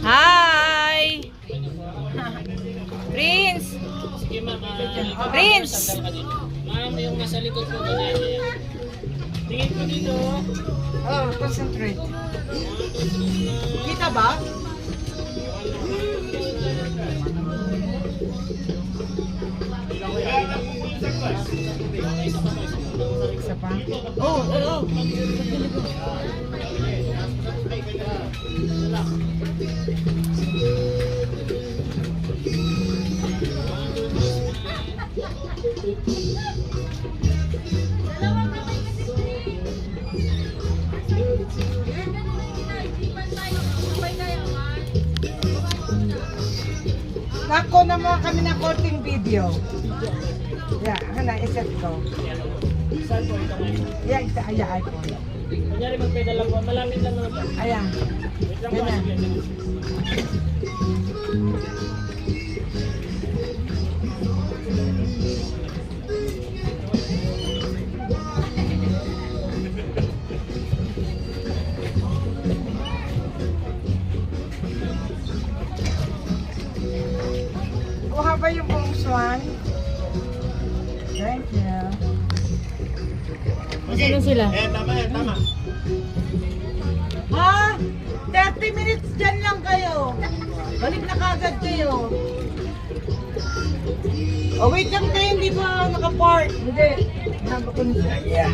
Hi! Prince! Sige ma'am, Prince! ma'am, yung nasa likod ko ganyan. Tingin ko dito. Oh, concentrate. Kita ba? Isa pa? Oh, oh, Nako na mga kami ng konting video. Yeah, hana, iset ko. Saan po ito ngayon? Yeah, isa, ay iPhone. Kunyari magpedal lang po, malamit lang naman po. Ayan. Wait lang po, Ganyan. sige. Kuha ba yung buong swan? Thank you. Sino sila? Tama. Ha? 30 minutes dyan lang kayo. Balik na kagad kayo. Oh, wait lang tayo, hindi ba naka-park? Hindi. Haba ko na siya. Yeah.